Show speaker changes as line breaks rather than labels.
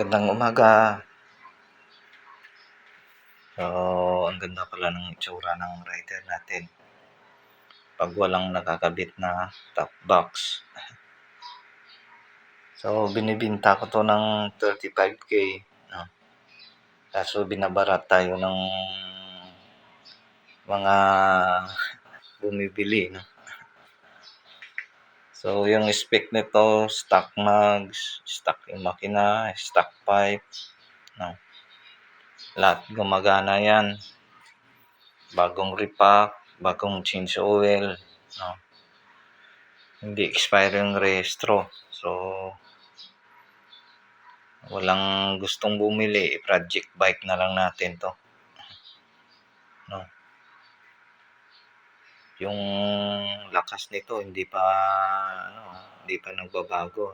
Magandang umaga. So, ang ganda pala ng itsura ng rider natin. Pag walang nakakabit na top box. So, binibinta ko to ng 35K. No? Kaso binabarat tayo ng mga bumibili. No? So, yung spec nito, stock mags, stock yung makina, stock pipe. No? Lahat gumagana yan. Bagong repack, bagong change oil. No? Hindi expire yung rehistro. So, walang gustong bumili, project bike na lang natin to. No? Yung lakas nito hindi pa nagbabago.